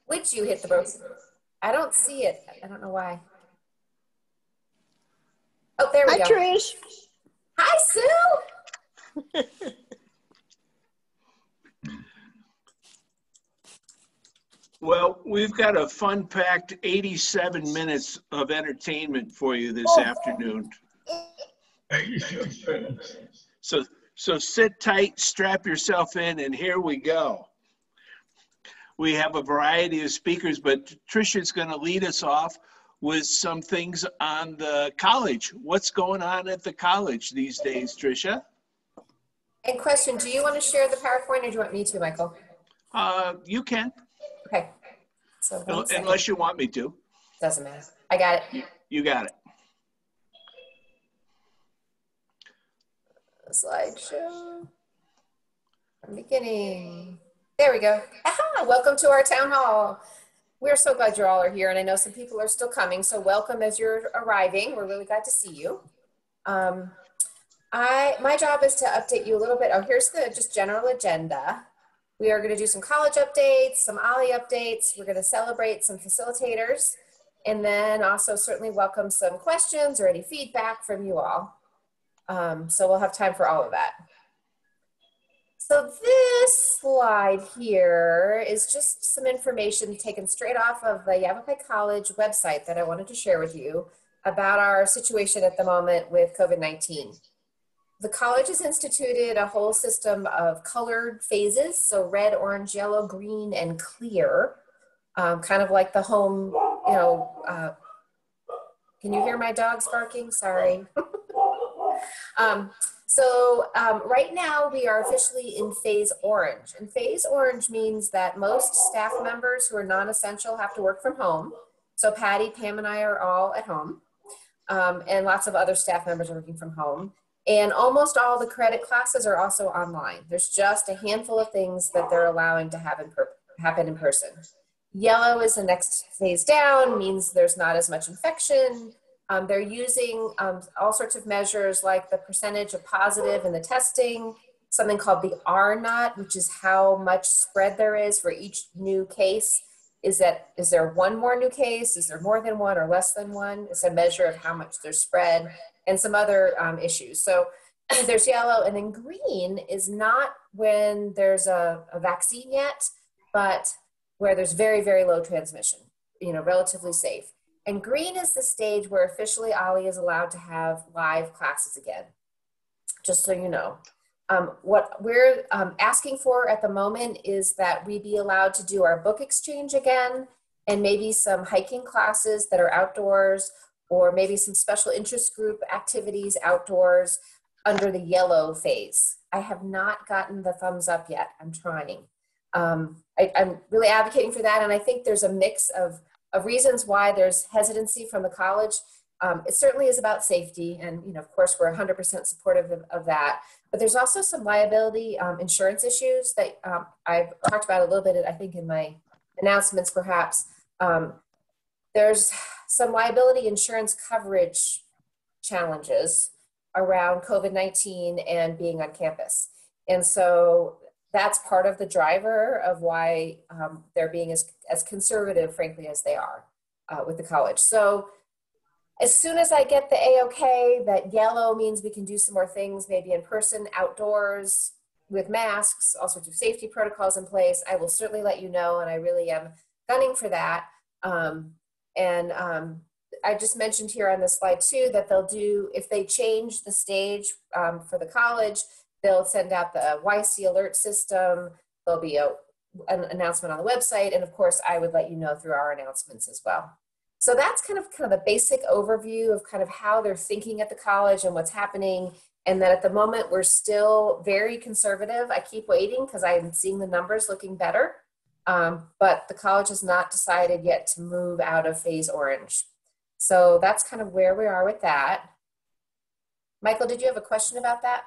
Would you hit the broke? I don't see it. I don't know why. Oh, there we Hi, go. Trish. Hi, Sue. Well, we've got a fun-packed 87 minutes of entertainment for you this afternoon. So sit tight, strap yourself in, and here we go. We have a variety of speakers, but Trisha's going to lead us off with some things on the college. What's going on at the college these days, Trisha? And question, do you want to share the PowerPoint or do you want me to, Michael? You can. Okay. So unless you want me to. Doesn't matter. I got it. You got it. Slideshow. From beginning. There we go. Aha, welcome to our town hall. We're so glad you all are here, and I know some people are still coming, so welcome as you're arriving. We're really glad to see you. My job is to update you a little bit. Oh, here's the just general agenda. We are going to do some college updates, some OLLI updates. We're going to celebrate some facilitators, and then also certainly welcome some questions or any feedback from you all. So we'll have time for all of that. So this slide here is just some information taken straight off of the Yavapai College website that I wanted to share with you about our situation at the moment with COVID-19. The college has instituted a whole system of colored phases, so red, orange, yellow, green, and clear, kind of like the home, can you hear my dogs barking? Sorry. Right now we are officially in phase orange, and phase orange means that most staff members who are non-essential have to work from home. So Patty, Pam, and I are all at home, and lots of other staff members are working from home. And almost all the credit classes are also online. There's just a handful of things that they're allowing to happen in person. Yellow is the next phase down, means there's not as much infection. They're using all sorts of measures like the percentage of positive in the testing, something called the R-naught, which is how much spread there is for each new case. Is there one more new case? Is there more than one or less than one? It's a measure of how much there's spread and some other issues. So there's yellow, and then green is not when there's a vaccine yet, but where there's very, very low transmission, relatively safe. And green is the stage where officially OLLI is allowed to have live classes again, just so you know. What we're asking for at the moment is that we be allowed to do our book exchange again, and maybe some hiking classes that are outdoors, or maybe some special interest group activities outdoors under the yellow phase. I have not gotten the thumbs up yet. I'm trying. I'm really advocating for that, and I think there's a mix of reasons why there's hesitancy from the college. It certainly is about safety, and of course we're 100% supportive of that. But there's also some liability insurance issues that I've talked about a little bit, I think, in my announcements perhaps. There's some liability insurance coverage challenges around COVID-19 and being on campus. And so that's part of the driver of why they're being as conservative, frankly, as they are with the college. So as soon as I get the A-OK, that yellow means we can do some more things, maybe in person, outdoors, with masks, all sorts of safety protocols in place, I will certainly let you know, and I really am gunning for that. I just mentioned here on the slide too that they'll do, if they change the stage for the college, they'll send out the YC alert system. There'll be an announcement on the website. And of course, I would let you know through our announcements as well. So that's kind of the basic overview of kind of how they're thinking at the college and what's happening. And that at the moment, we're still very conservative. I keep waiting because I'm seeing the numbers looking better. But the college has not decided yet to move out of phase orange. So that's kind of where we are with that. Michael, did you have a question about that?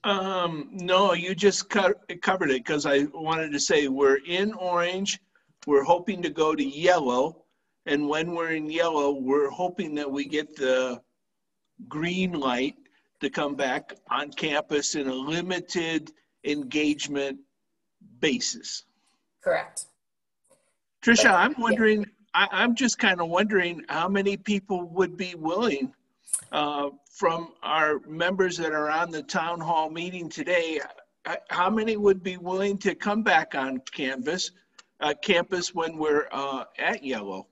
No, you just covered it, because I wanted to say we're in orange. We're hoping to go to yellow. And when we're in yellow, we're hoping that we get the green light to come back on campus in a limited engagement basis. Correct. Tricia, But, I'm yeah. wondering, I'm just kind of wondering how many people would be willing from our members that are on the town hall meeting today, how many would be willing to come back on campus when we're at Yellow?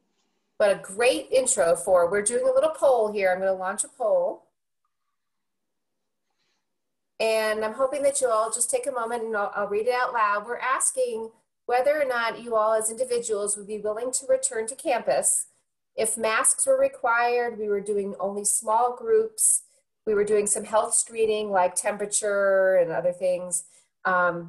But a great intro for, we're doing a little poll here. I'm going to launch a poll. And I'm hoping that you all just take a moment and I'll read it out loud. We're asking whether or not you all as individuals would be willing to return to campus. If masks were required, we were doing only small groups. We were doing some health screening like temperature and other things. But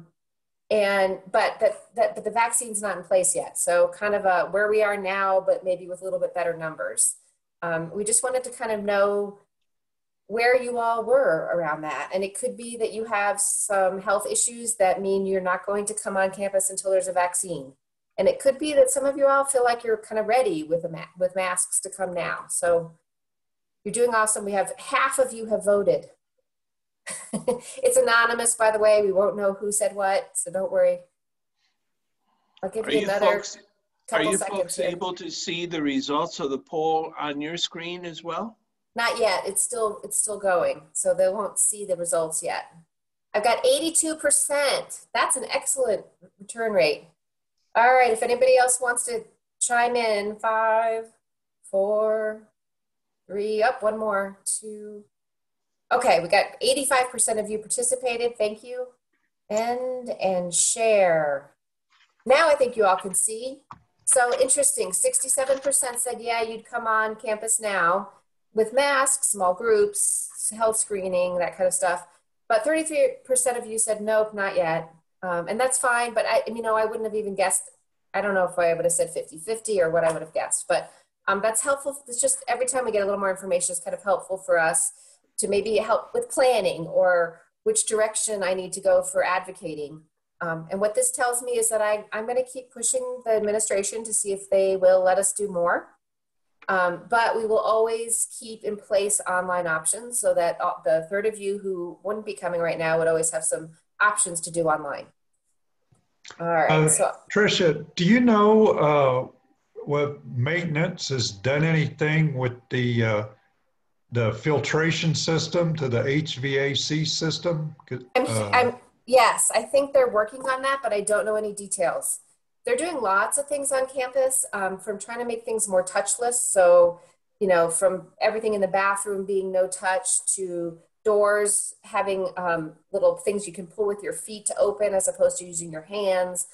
the vaccine's not in place yet. So kind of where we are now, but maybe with a little bit better numbers. We just wanted to kind of know where you all were around that. And it could be that you have some health issues that mean you're not going to come on campus until there's a vaccine. And it could be that some of you all feel like you're kind of ready with masks to come now. So you're doing awesome. We have half of you have voted. It's anonymous, by the way. We won't know who said what, so don't worry. I'll give you another couple seconds. Are you folks able to see the results of the poll on your screen as well? Not yet. It's still going, so they won't see the results yet. I've got 82%. That's an excellent return rate. All right, if anybody else wants to chime in, 5, 4, 3, up, one more, 2. Okay, we got 85% of you participated. Thank you. End and share. Now I think you all can see. So interesting, 67% said, yeah, you'd come on campus now with masks, small groups, health screening, that kind of stuff. But 33% of you said, nope, not yet. And that's fine, but I wouldn't have even guessed. I don't know if I would have said 50-50 or what I would have guessed, but that's helpful. It's just every time we get a little more information, it's kind of helpful for us to maybe help with planning or which direction I need to go for advocating. And what this tells me is that I'm going to keep pushing the administration to see if they will let us do more. But we will always keep in place online options so that the third of you who wouldn't be coming right now would always have some options to do online. All right. So, Tricia, do you know what maintenance has done anything with the filtration system to the HVAC system? Yes, I think they're working on that, but I don't know any details. They're doing lots of things on campus, from trying to make things more touchless. So, from everything in the bathroom being no touch to doors having little things you can pull with your feet to open as opposed to using your hands.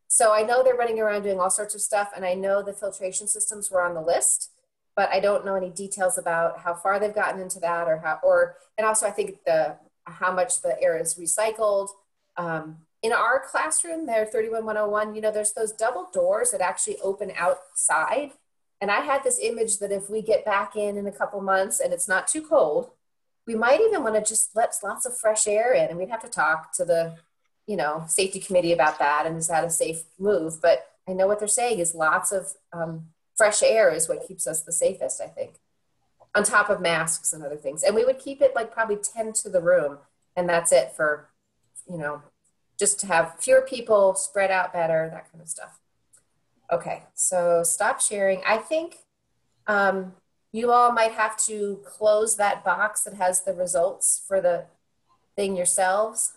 So I know they're running around doing all sorts of stuff, and I know the filtration systems were on the list, but I don't know any details about how far they've gotten into that and also I think how much the air is recycled. In our classroom, there 31101, there's those double doors that actually open outside. And I had this image that if we get back in a couple months and it's not too cold, we might even want to just let lots of fresh air in, and we'd have to talk to the, safety committee about that. And is that a safe move? But I know what they're saying is lots of fresh air is what keeps us the safest, I think, on top of masks and other things. And we would keep it like probably 10 to the room. And that's it for, just to have fewer people spread out better, that kind of stuff. Okay, so stop sharing. I think you all might have to close that box that has the results for the thing yourselves,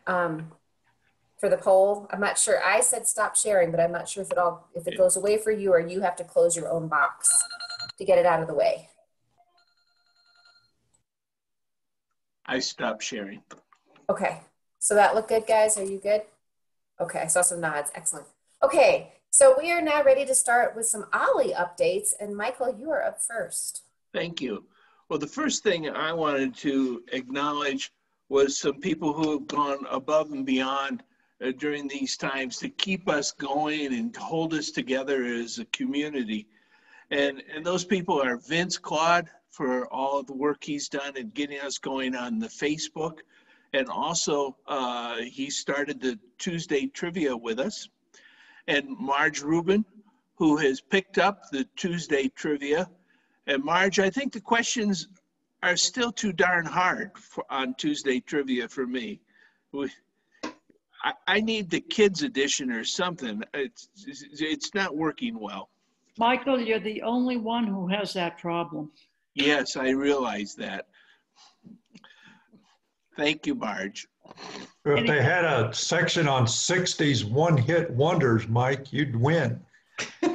for the poll. I'm not sure. I said stop sharing, but I'm not sure if it goes away for you or you have to close your own box to get it out of the way. I stopped sharing. Okay. So that look good, guys? Are you good? Okay, I saw some nods. Excellent. Okay, so we are now ready to start with some OLLI updates. And Michael, you are up first. Thank you. Well, the first thing I wanted to acknowledge was some people who have gone above and beyond during these times to keep us going and hold us together as a community. And those people are Vince Claude for all of the work he's done in getting us going on the Facebook. And also, he started the Tuesday trivia with us. And Marge Rubin, who has picked up the Tuesday trivia. And Marge, I think the questions are still too darn hard on Tuesday trivia for me. I need the kids edition or something. It's not working well. Michael, you're the only one who has that problem. Yes, I realize that. Thank you, Marge. If they had a section on 60s one-hit wonders, Mike, you'd win.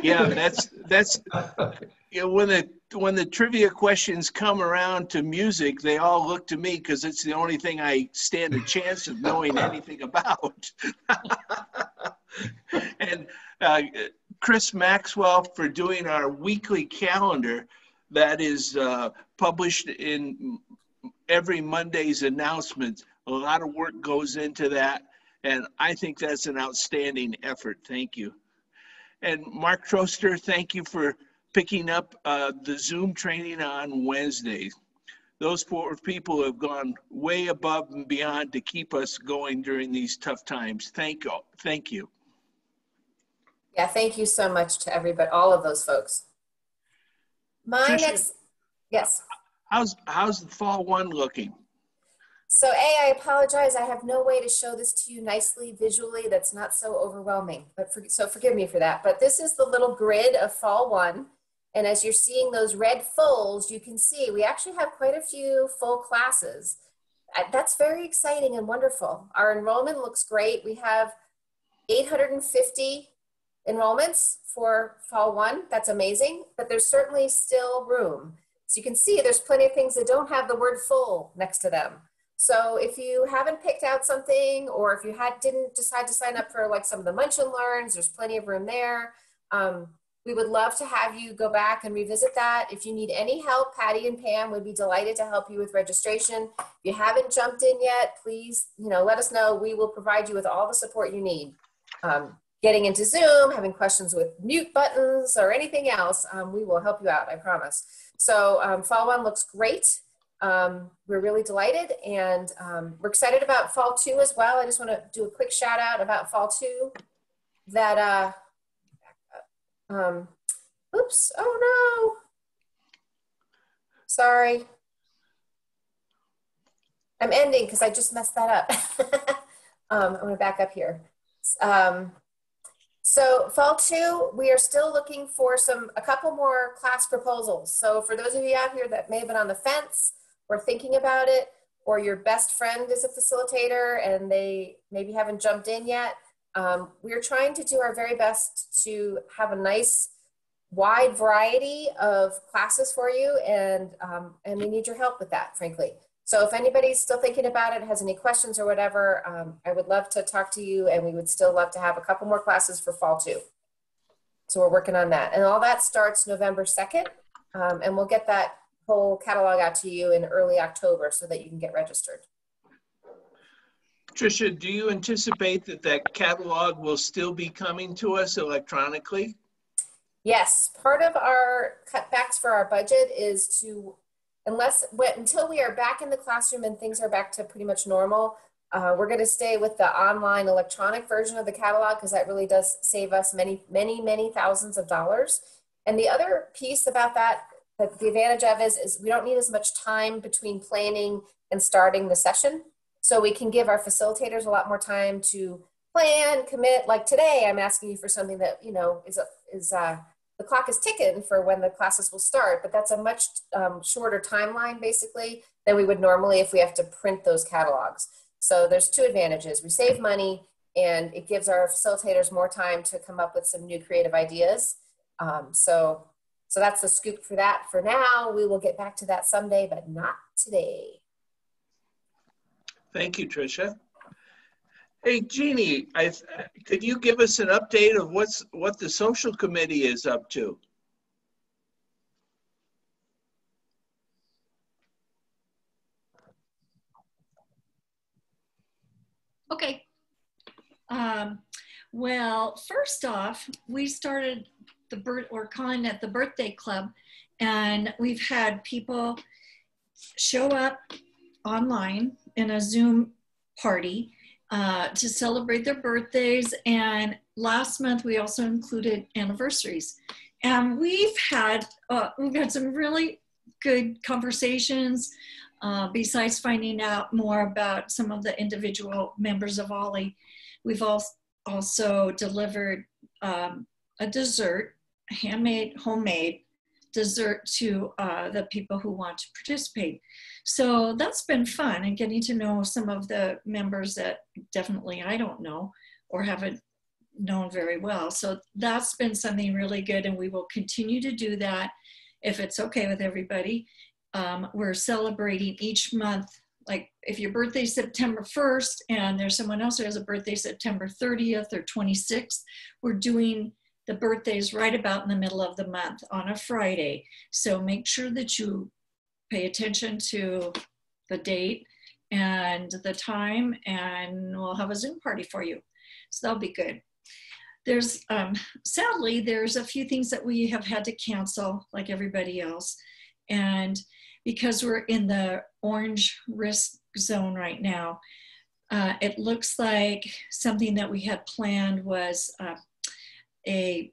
Yeah, that's you know, when the trivia questions come around to music, they all look to me because it's the only thing I stand a chance of knowing anything about. And Chris Maxwell for doing our weekly calendar that is published in every Monday's announcements. A lot of work goes into that, and I think that's an outstanding effort. Thank you. And Mark Troster, thank you for picking up the Zoom training on Wednesdays. Those poor people have gone way above and beyond to keep us going during these tough times. Thank you. Thank you. Yeah, thank you so much to everybody, all of those folks. Yes. How's the fall one looking? So I apologize. I have no way to show this to you nicely visually. That's not so overwhelming, but so forgive me for that. But this is the little grid of fall one. And as you're seeing those red fulls, you can see we actually have quite a few full classes. That's very exciting and wonderful. Our enrollment looks great. We have 850 enrollments for fall one. That's amazing, but there's certainly still room. So you can see there's plenty of things that don't have the word full next to them. So if you haven't picked out something, or if you didn't decide to sign up for like some of the Munch and Learns, there's plenty of room there. We would love to have you go back and revisit that. If you need any help, Patty and Pam would be delighted to help you with registration. If you haven't jumped in yet, please, let us know. We will provide you with all the support you need. Getting into Zoom, having questions with mute buttons or anything else, we will help you out, I promise. So fall one looks great. We're really delighted, and we're excited about fall two as well. I just want to do a quick shout out about fall two that, oops, oh no, sorry. I'm ending because I just messed that up. I'm going to back up here. So fall two, we are still looking for a couple more class proposals. So for those of you out here that may have been on the fence or thinking about it, or your best friend is a facilitator and they maybe haven't jumped in yet, we're trying to do our very best to have a nice wide variety of classes for you, and we need your help with that, frankly. So if anybody's still thinking about it, has any questions or whatever, I would love to talk to you, and we would still love to have a couple more classes for fall two. So we're working on that. And all that starts November 2nd, and we'll get that whole catalog out to you in early October so that you can get registered. Tricia, do you anticipate that catalog will still be coming to us electronically? Yes, part of our cutbacks for our budget is to, until we are back in the classroom and things are back to pretty much normal, we're going to stay with the online electronic version of the catalog because that really does save us many, many, many thousands of dollars. And the other piece about that the advantage of is we don't need as much time between planning and starting the session. So we can give our facilitators a lot more time to plan, commit. Like today, I'm asking you for something that, the clock is ticking for when the classes will start, but that's a much shorter timeline basically than we would normally if we have to print those catalogs. So there's two advantages. We save money, and it gives our facilitators more time to come up with some new creative ideas. So that's the scoop for that. For now, we will get back to that someday, but not today. Thank you, Tricia. Hey, Jeannie, could you give us an update of what the social committee is up to? Okay. Well, first off, we started we're calling it the birthday club, and we've had people show up online in a Zoom party to celebrate their birthdays. And last month we also included anniversaries, and we've had some really good conversations besides finding out more about some of the individual members of OLLI. We've also delivered a dessert, handmade, homemade dessert to the people who want to participate. So that's been fun, and getting to know some of the members that definitely I don't know or haven't known very well. So that's been something really good, and we will continue to do that if it's okay with everybody. We're celebrating each month. Like if your birthday's September 1st and there's someone else who has a birthday September 30th or 26th, we're doing the birthdays right about in the middle of the month on a Friday. So make sure that you pay attention to the date and the time, and we'll have a Zoom party for you. So that'll be good. There's, sadly, there's a few things that we have had to cancel like everybody else. And because we're in the orange risk zone right now, it looks like something that we had planned was a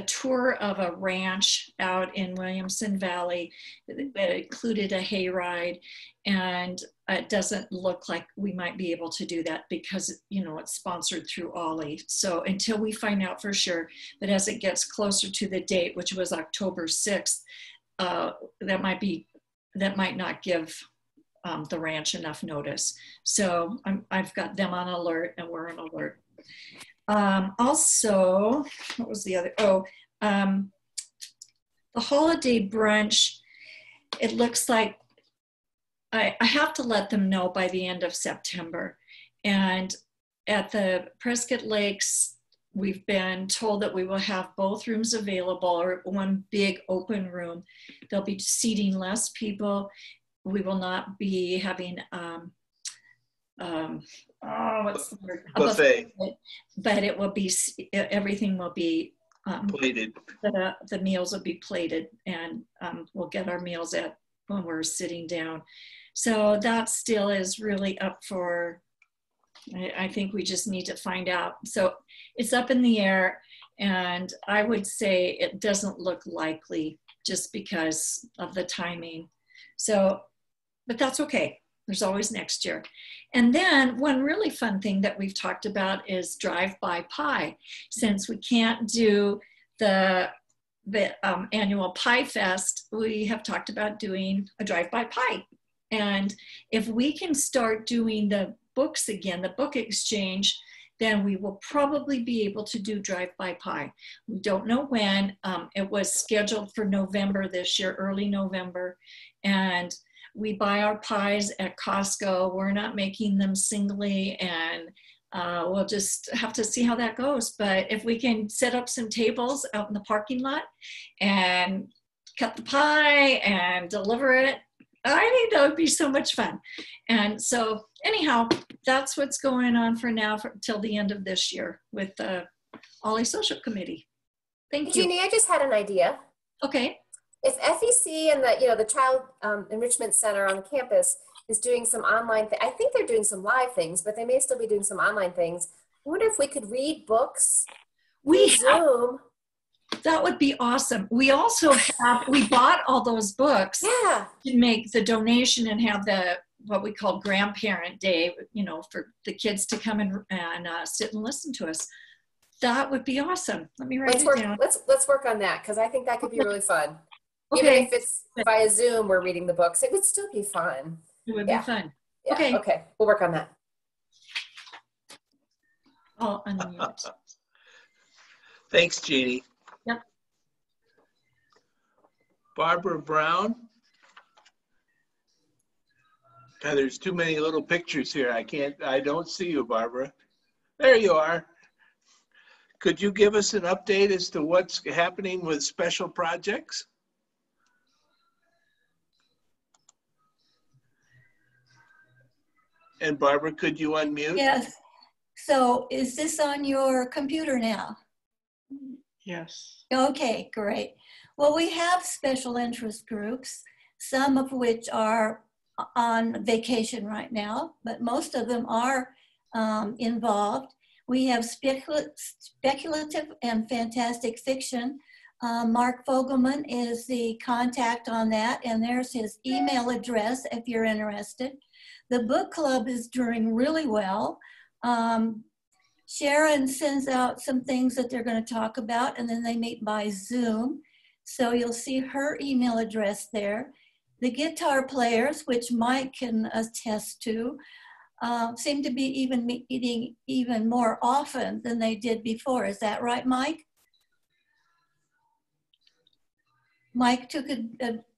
tour of a ranch out in Williamson Valley that included a hayride, and it doesn't look like we might be able to do that because, you know, it's sponsored through OLLI. So until we find out for sure, but as it gets closer to the date, which was October 6th, that might not give the ranch enough notice. So I've got them on alert, and we're on alert. Also, what was the other? Oh, the holiday brunch, it looks like I have to let them know by the end of September. And at the Prescott Lakes, we've been told that we will have both rooms available, or one big open room. They'll be seating less people. We will not be having what's the word? Buffet. But it will be, everything will be Plated. The meals will be plated, and we'll get our meals when we're sitting down. So that still is really up for, I think we just need to find out. So it's up in the air, and I would say it doesn't look likely just because of the timing. So, but that's okay. There's always next year. And then one really fun thing that we've talked about is drive-by pie. Since we can't do the annual Pie Fest, we have talked about doing a drive-by pie. And if we can start doing the books again, the book exchange, then we will probably be able to do drive-by pie. We don't know when. It was scheduled for November this year, early November. And we buy our pies at Costco. We're not making them singly, and we'll just have to see how that goes. But if we can set up some tables out in the parking lot and cut the pie and deliver it, I think that would be so much fun. And so anyhow, that's what's going on for now till the end of this year with the OLLI Social Committee. Thank you. Jeannie, I just had an idea. Okay. If FEC and the Child Enrichment Center on the campus is doing some online, I think they're doing some live things, but they may still be doing some online things. I wonder if we could read books through Zoom. That would be awesome. We also we bought all those books to make the donation and have what we call grandparent day, for the kids to come and sit and listen to us. That would be awesome. Let me write it down. Let's work on that, because I think that could be really fun. Okay. Even if it's via Zoom, we're reading the books, it would still be fun. It would be fun. Yeah. Okay. We'll work on that. I'll unmute. Thanks, Jeannie. Yep. Barbara Brown. God, there's too many little pictures here. I don't see you, Barbara. There you are. Could you give us an update as to what's happening with special projects? And Barbara, could you unmute? Yes. So is this on your computer now? Yes. Okay, great. Well, we have special interest groups, some of which are on vacation right now, but most of them are involved. We have speculative and fantastic fiction. Mark Fogelman is the contact on that, and there's his email address if you're interested. The book club is doing really well. Sharon sends out some things that they're going to talk about, and then they meet by Zoom. So you'll see her email address there. The guitar players, which Mike can attest to, seem to be even meeting even more often than they did before. Is that right, Mike? Mike took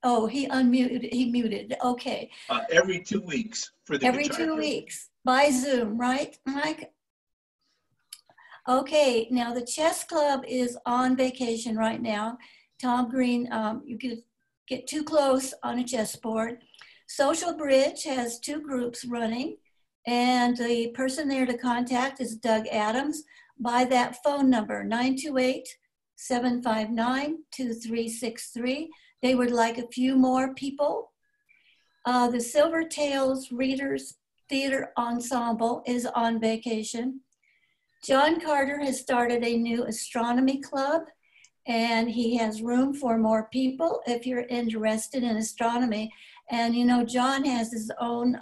oh, he unmuted, he muted, okay. Every 2 weeks for the Every guitar 2 players. weeks by Zoom, right, Mike? Okay, now the chess club is on vacation right now. Tom Green, you could get too close on a chessboard. Social Bridge has 2 groups running, and the person there to contact is Doug Adams by that phone number, 928-759-2363. They would like a few more people. The Silver Tails Readers Theater Ensemble is on vacation. John Carter has started a new astronomy club, and he has room for more people if you're interested in astronomy. And you know, John has his own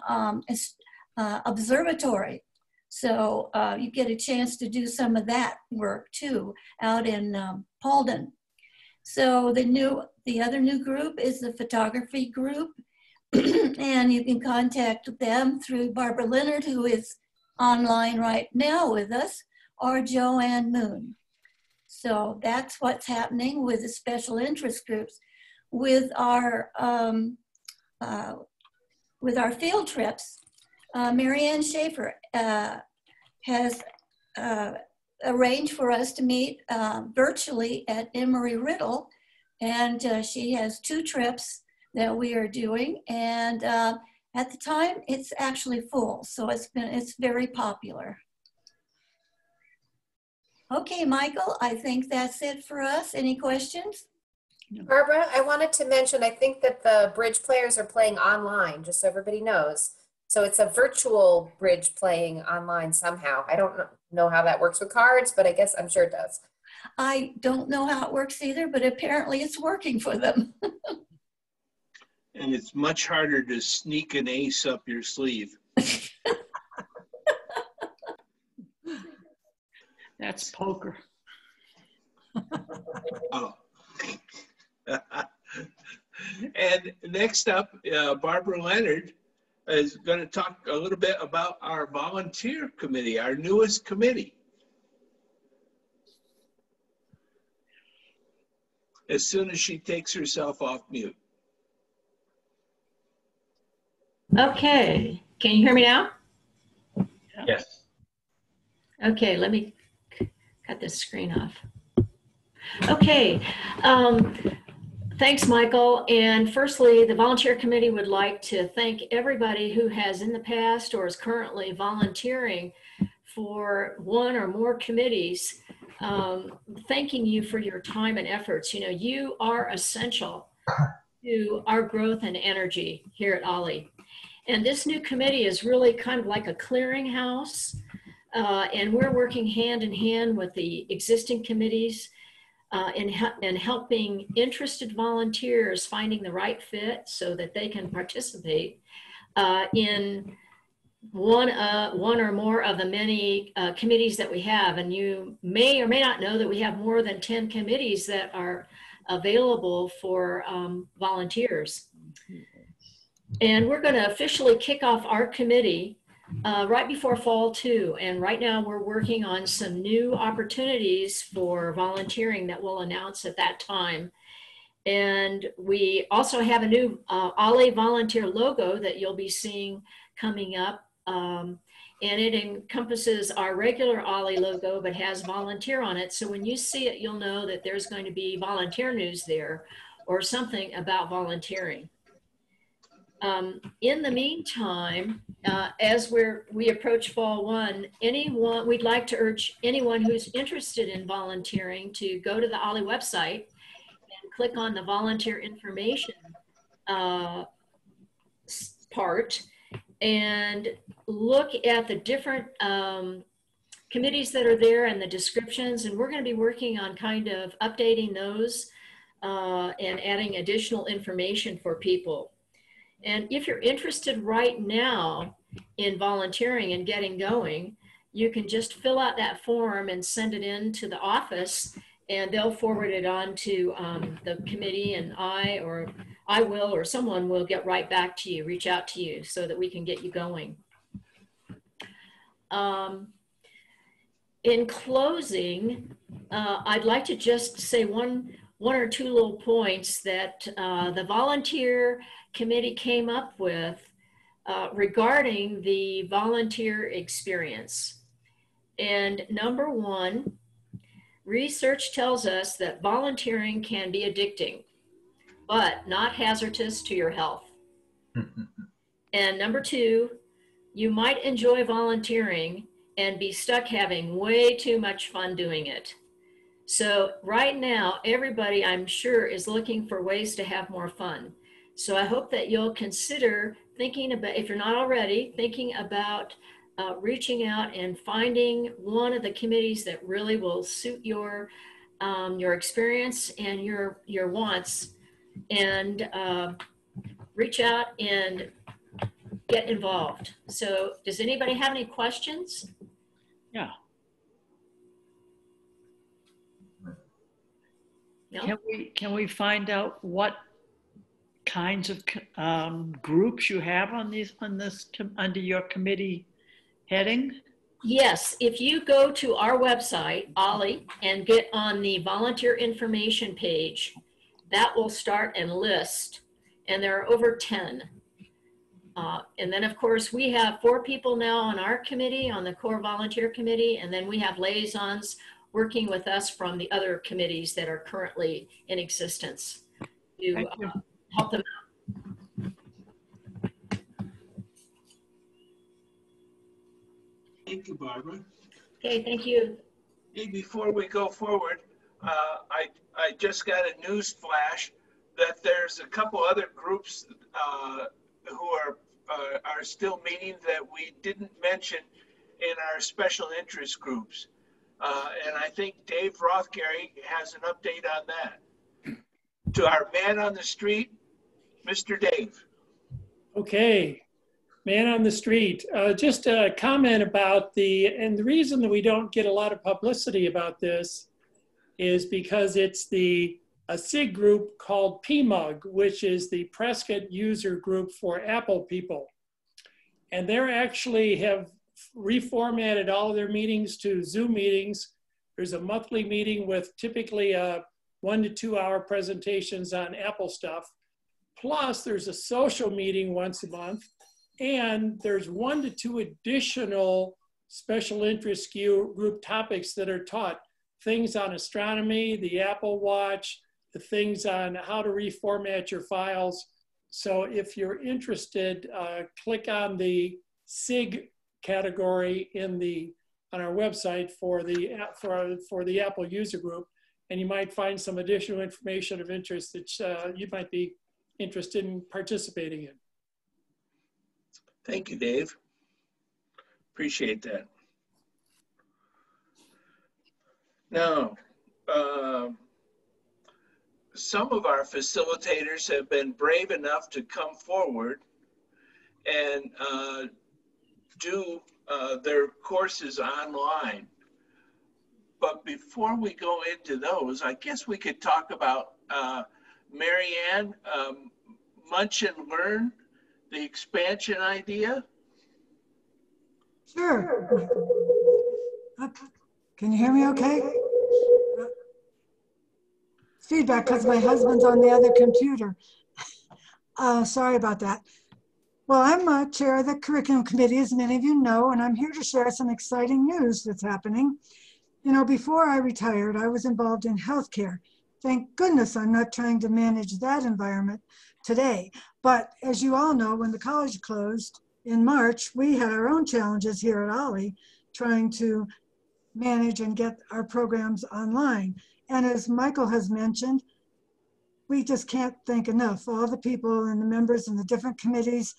observatory. So you get a chance to do some of that work too out in Paulden. So the other new group is the photography group. And you can contact them through Barbara Leonard, who is online right now with us, or Joanne Moon. So that's what's happening with the special interest groups. With our field trips, Marianne Schaefer has arranged for us to meet virtually at Emory-Riddle, and she has 2 trips that we are doing, and at the time it's actually full, so it's very popular. Okay, Michael, I think that's it for us. Any questions? Barbara, I wanted to mention, I think that the bridge players are playing online, just so everybody knows. So it's a virtual bridge playing online somehow. I don't know how that works with cards, but I guess I'm sure it does. I don't know how it works either, but apparently it's working for them. And it's much harder to sneak an ace up your sleeve. That's poker. Oh. And next up, Barbara Leonard is going to talk a little bit about our volunteer committee, our newest committee. As soon as she takes herself off mute. Okay, can you hear me now? Yes. Okay, let me cut this screen off. Okay, thanks, Michael. And firstly, the volunteer committee would like to thank everybody who has in the past or is currently volunteering for one or more committees, thanking you for your time and efforts. You know, you are essential to our growth and energy here at OLLI. And this new committee is really kind of like a clearinghouse, and we're working hand in hand with the existing committees in helping interested volunteers finding the right fit so that they can participate in one or more of the many committees that we have. And you may or may not know that we have more than 10 committees that are available for volunteers. And we're going to officially kick off our committee right before fall too. And right now we're working on some new opportunities for volunteering that we'll announce at that time. And we also have a new OLLI volunteer logo that you'll be seeing coming up. And it encompasses our regular OLLI logo, but has volunteer on it. So when you see it, you'll know that there's going to be volunteer news there or something about volunteering. In the meantime, as we approach fall one, we'd like to urge anyone who's interested in volunteering to go to the OLLI website and click on the volunteer information part and look at the different committees that are there and the descriptions. And we're going to be working on kind of updating those and adding additional information for people. And if you're interested right now, in volunteering and getting going, you can just fill out that form and send it in to the office, and they'll forward it on to the committee, and I will, or someone will get right back to you, reach out to you so that we can get you going. In closing, I'd like to just say one or two little points that the volunteer committee came up with regarding the volunteer experience. And number one, research tells us that volunteering can be addicting, but not hazardous to your health. And number two, you might enjoy volunteering and be stuck having way too much fun doing it. So right now, everybody, I'm sure, is looking for ways to have more fun. So I hope that you'll consider thinking about, if you're not already, thinking about reaching out and finding one of the committees that really will suit your experience and your wants, and reach out and get involved. So does anybody have any questions? Yeah. No? Can we find out what kinds of groups you have on under your committee heading? Yes, if you go to our website, OLLI, and get on the volunteer information page, that will start and list, and there are over 10. And then of course we have 4 people now on our committee, on the core volunteer committee, and then we have liaisons working with us from the other committees that are currently in existence to help them out. Thank you, Barbara. Okay, thank you. Hey, before we go forward, I just got a news flash that there's a couple other groups who are still meeting that we didn't mention in our special interest groups. And I think Dave Rothgary has an update on that. To our man on the street, Mr. Dave. Okay, man on the street. Just a comment about and the reason that we don't get a lot of publicity about this is because it's a SIG group called PMUG, which is the Prescott user group for Apple people. And they're actually have reformatted all of their meetings to Zoom meetings. There's a monthly meeting with typically 1 to 2 hour presentations on Apple stuff. Plus there's a social meeting once a month. And there's 1 to 2 additional special interest group topics that are taught. Things on astronomy, the Apple Watch, the things on how to reformat your files. So if you're interested, click on the SIG category on our website for the Apple user group, and you might find some additional information of interest that you might be interested in participating in. Thank you, Dave. Appreciate that. Now, some of our facilitators have been brave enough to come forward and do their courses online. But before we go into those, I guess we could talk about Marianne, Munch and Learn, the expansion idea. Sure. Can you hear me okay? Feedback because my husband's on the other computer. Sorry about that. Well, I'm chair of the curriculum committee, as many of you know, and I'm here to share some exciting news that's happening. You know, before I retired, I was involved in healthcare. Thank goodness I'm not trying to manage that environment today. But as you all know, when the college closed in March, we had our own challenges here at OLLI trying to manage and get our programs online. And as Michael has mentioned, we just can't thank enough all the people and the members in the different committees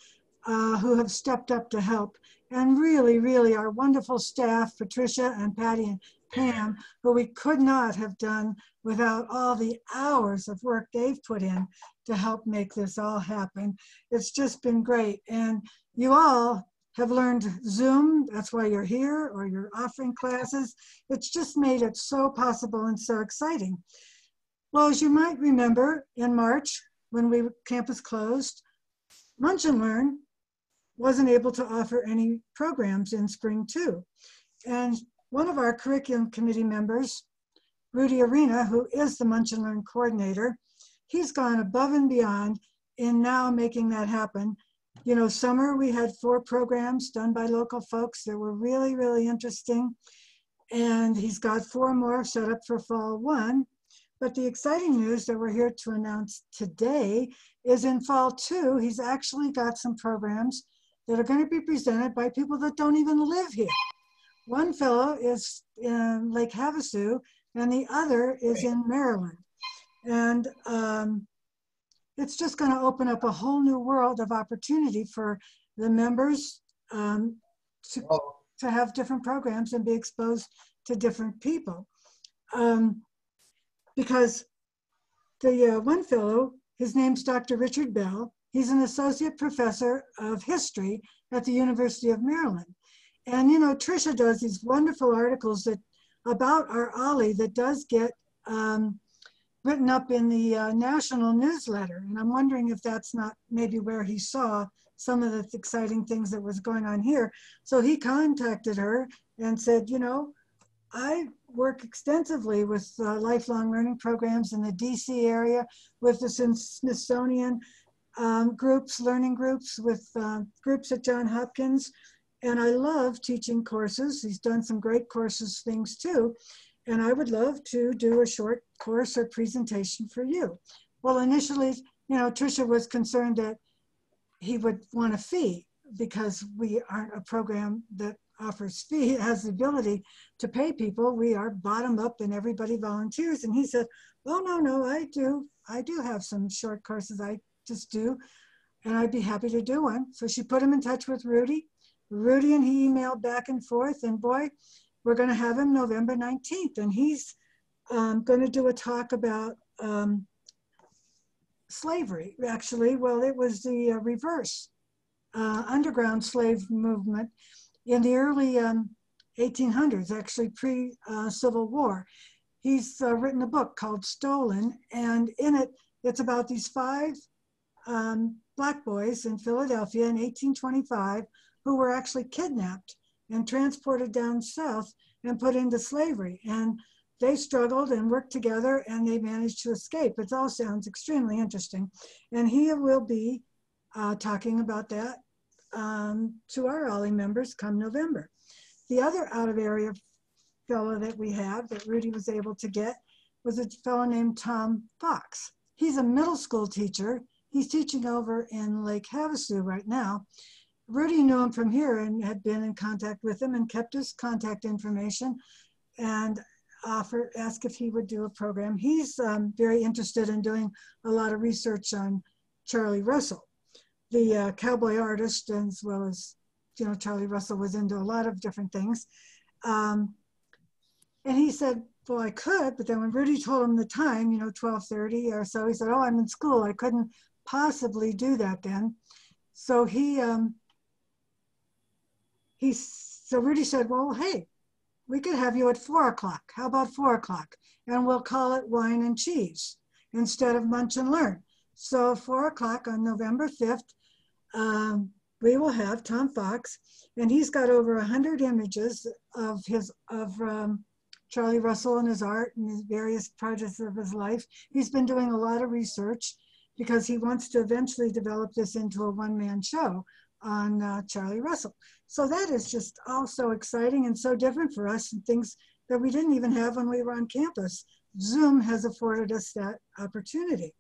who have stepped up to help. And really, really our wonderful staff, Patricia and Patty and Pam, who we could not have done without all the hours of work they've put in to help make this all happen. It's just been great. And you all have learned Zoom. That's why you're here, or you're offering classes. It's just made it so possible and so exciting. Well, as you might remember, in March, when campus closed, Munch and Learn wasn't able to offer any programs in spring 2. And one of our curriculum committee members, Rudy Arena, who is the Munch and Learn coordinator, he's gone above and beyond in now making that happen. You know, summer we had 4 programs done by local folks that were really, really interesting. And he's got 4 more set up for fall 1. But the exciting news that we're here to announce today is in fall 2, he's actually got some programs that are going to be presented by people that don't even live here. One fellow is in Lake Havasu, and the other is in Maryland. And it's just going to open up a whole new world of opportunity for the members to have different programs and be exposed to different people. Because the one fellow, his name's Dr. Richard Bell. He's an associate professor of history at the University of Maryland. And, you know, Tricia does these wonderful articles about our OLLI that does get written up in the national newsletter. And I'm wondering if that's not maybe where he saw some of the exciting things that was going on here. So he contacted her and said, you know, I work extensively with lifelong learning programs in the DC area, with the Smithsonian groups, learning groups, with groups at Johns Hopkins. And I love teaching courses. He's done some great courses things too. And I would love to do a short course or presentation for you. Well, initially, you know, Tricia was concerned that he would want a fee because we aren't a program that offers fee, has the ability to pay people. We are bottom up and everybody volunteers. And he said, oh, no, I do have some short courses I just do, and I'd be happy to do one. So she put him in touch with Rudy. Rudy and he emailed back and forth, and boy, we're going to have him November 19th. And he's going to do a talk about slavery, actually. Well, it was the reverse underground slave movement in the early 1800s, actually pre-Civil War. He's written a book called Stolen, and in it, it's about these 5 Black boys in Philadelphia in 1825 who were actually kidnapped and transported down south and put into slavery. And they struggled and worked together and they managed to escape. It all sounds extremely interesting. And he will be talking about that to our OLLI members come November. The other out of area fellow that we have that Rudy was able to get was a fellow named Tom Fox. He's a middle school teacher. He's teaching over in Lake Havasu right now. Rudy knew him from here and had been in contact with him and kept his contact information and asked if he would do a program. He's very interested in doing a lot of research on Charlie Russell, the cowboy artist, as well as, you know, Charlie Russell was into a lot of different things. And he said, well, I could, but then when Rudy told him the time, you know, 12:30 or so, he said, oh, I'm in school. I couldn't possibly do that then. So so Rudy said, well, hey, we could have you at 4 o'clock. How about 4 o'clock? And we'll call it Wine and Cheese instead of Munch and Learn. So 4 o'clock on November 5th, we will have Tom Fox, and he's got over 100 images of Charlie Russell and his art and his various projects of his life. He's been doing a lot of research because he wants to eventually develop this into a one-man show on Charlie Russell. So that is just all so exciting and so different for us, and things that we didn't even have when we were on campus. Zoom has afforded us that opportunity.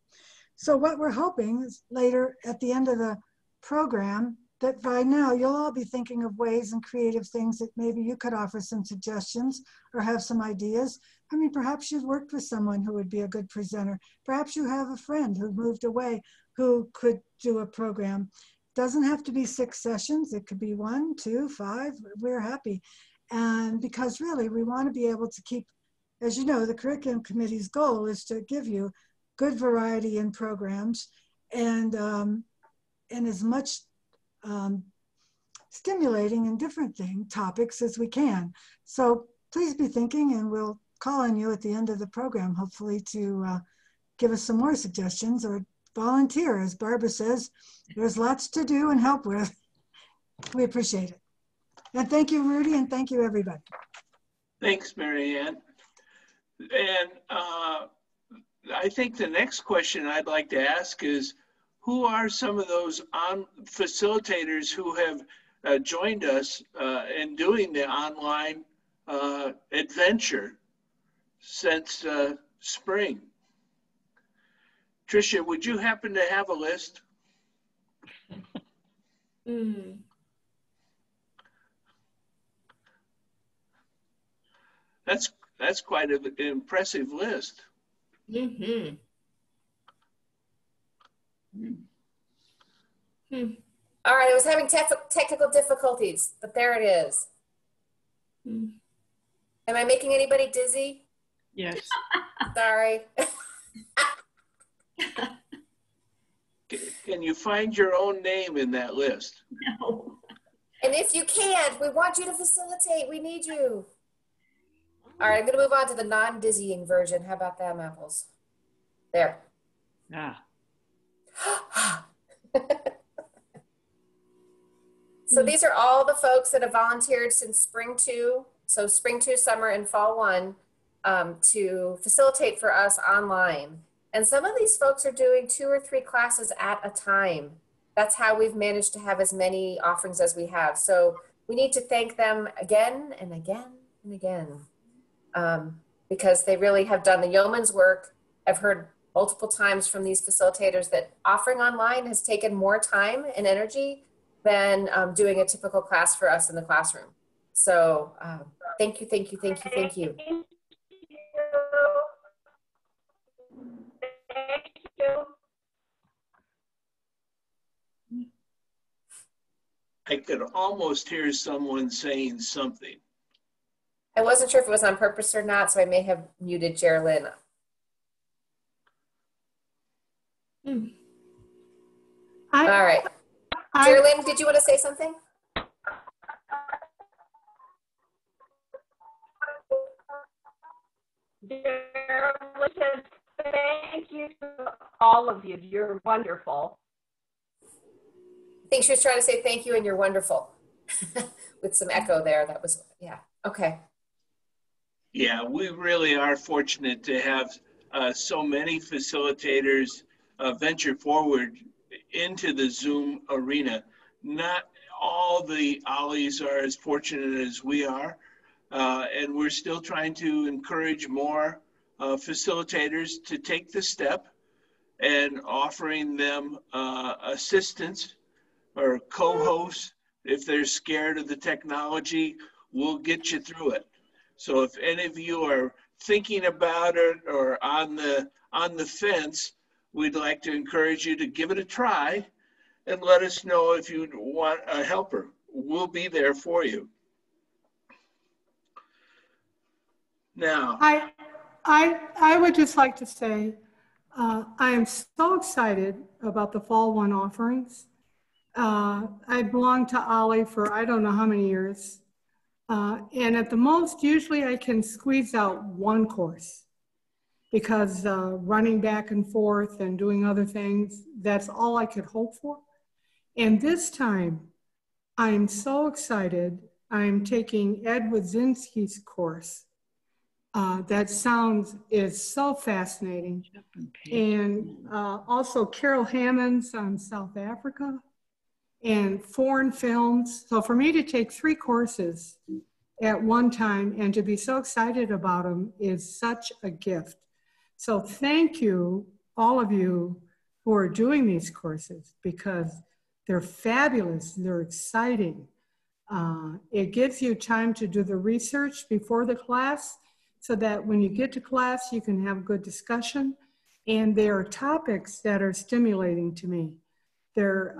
So what we're hoping is later at the end of the program, that by now you'll all be thinking of ways and creative things that maybe you could offer some suggestions or have some ideas. I mean, perhaps you've worked with someone who would be a good presenter. Perhaps you have a friend who moved away who could do a program. Doesn't have to be 6 sessions. It could be 1, 2, 5. We're happy. And because really we want to be able to keep, as you know, the curriculum committee's goal is to give you good variety in programs and as much stimulating and different topics as we can. So please be thinking, and we'll call on you at the end of the program, hopefully, to give us some more suggestions or volunteer. As Barbara says, there's lots to do and help with. We appreciate it. And thank you, Rudy, and thank you, everybody. Thanks, Marianne. And I think the next question I'd like to ask is, who are some of those facilitators who have joined us in doing the online adventure since spring? Tricia, would you happen to have a list? That's quite an impressive list. Mm-hmm. All right, I was having technical difficulties, but there it is. Am I making anybody dizzy? Yes. Sorry. Can you find your own name in that list? No. And if you can't, we want you to facilitate. We need you. All right, I'm going to move on to the non-dizzying version. How about them apples? There. Yeah. So these are all the folks that have volunteered since spring 2, so spring 2, summer, and fall 1, to facilitate for us online. And some of these folks are doing 2 or 3 classes at a time. That's how we've managed to have as many offerings as we have. So we need to thank them again and again and again, because they really have done the yeoman's work. I've heard multiple times from these facilitators that offering online has taken more time and energy than doing a typical class for us in the classroom. So thank you, thank you, thank you, thank you. I could almost hear someone saying something. I wasn't sure if it was on purpose or not, so I may have muted Geraldine. All right. Geraldine, did you want to say something? Geraldine says, thank you to all of you. You're wonderful. I think she was trying to say thank you and you're wonderful with some echo there. That was, yeah. Okay. Yeah, we really are fortunate to have so many facilitators venture forward into the Zoom arena. Not all the OLLIs are as fortunate as we are, and we're still trying to encourage more facilitators to take the step and offering them assistance or co-hosts. If they're scared of the technology, we'll get you through it. So if any of you are thinking about it or on the fence, we'd like to encourage you to give it a try and let us know if you want a helper. We'll be there for you. Now, I would just like to say, I am so excited about the Fall 1 offerings. I belonged to OLLI for I don't know how many years. And at the most, usually I can squeeze out 1 course because running back and forth and doing other things, that's all I could hope for. And this time, I'm so excited. I'm taking Ed Wodzinski's course. That is so fascinating. And also Carol Hammond's on South Africa and foreign films. So for me to take 3 courses at one time and to be so excited about them is such a gift. So thank you, all of you who are doing these courses, because they're fabulous, they're exciting. It gives you time to do the research before the class so that when you get to class, you can have good discussion. And there are topics that are stimulating to me. They're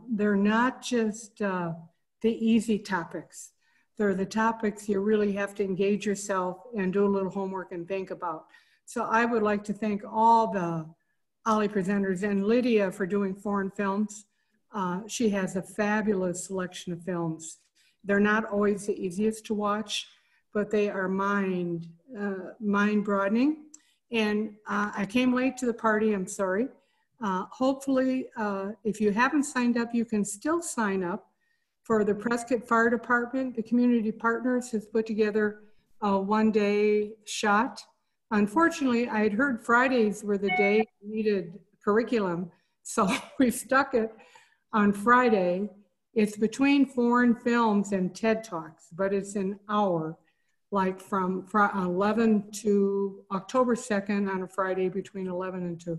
not just the easy topics. They're the topics you really have to engage yourself and do a little homework and think about. So I would like to thank all the OLLI presenters and Lydia for doing foreign films. She has a fabulous selection of films. They're not always the easiest to watch, but they are mind-broadening. And I came late to the party, I'm sorry. Hopefully, if you haven't signed up, you can still sign up for the Prescott Fire Department. The Community Partners has put together a one-day shot. Unfortunately, I had heard Fridays were the day needed curriculum, so we stuck it on Friday. It's between foreign films and TED Talks, but it's an hour, like from 11 to October 2nd on a Friday between 11 and 2.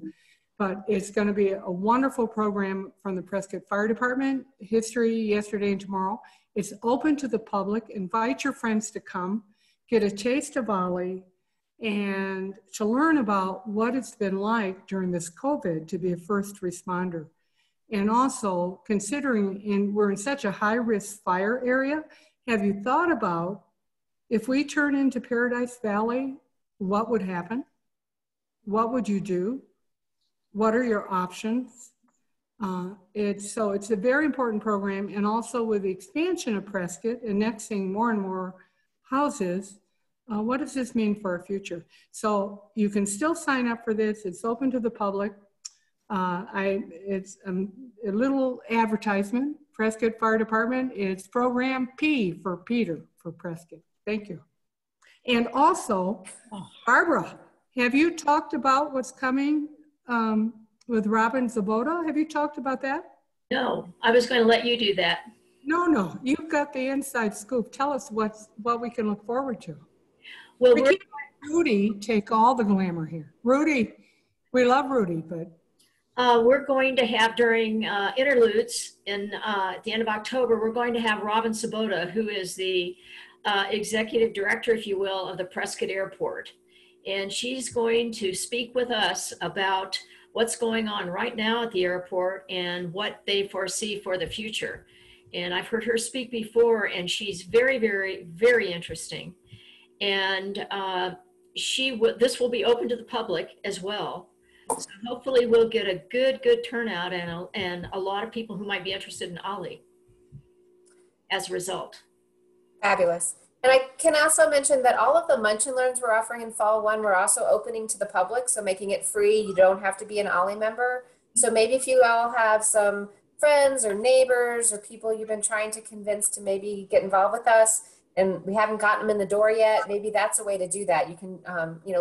But it's going to be a wonderful program from the Prescott Fire Department, history yesterday and tomorrow. It's open to the public. Invite your friends to come, get a taste of OLLI, and to learn about what it's been like during this COVID to be a first responder. And also considering we're in such a high-risk fire area, have you thought about if we turn into Paradise Valley, what would happen? What would you do? What are your options? It's a very important program, and also with the expansion of Prescott, annexing more and more houses, what does this mean for our future? So you can still sign up for this. It's open to the public. It's a little advertisement. Prescott Fire Department. It's program P for Peter for Prescott. Thank you. And also, Barbara, have you talked about what's coming with Robin Zabota? Have you talked about that? No, I was going to let you do that. No, you've got the inside scoop. Tell us what we can look forward to. Well, we can't let Rudy take all the glamour here. Rudy, we love Rudy, but we're going to have during interludes at the end of October, we're going to have Robin Sabota, who is the executive director, if you will, of the Prescott Airport. And she's going to speak with us about what's going on right now at the airport and what they foresee for the future. And I've heard her speak before, and she's very, very, very interesting. And this will be open to the public as well. So hopefully we'll get a good turnout and a lot of people who might be interested in OLLI as a result. Fabulous. And I can also mention that all of the Munch and Learns we're offering in Fall 1, we're also opening to the public, so making it free. You don't have to be an OLLI member. So maybe if you all have some friends or neighbors or people you've been trying to convince to maybe get involved with us, and we haven't gotten them in the door yet, maybe that's a way to do that. You can,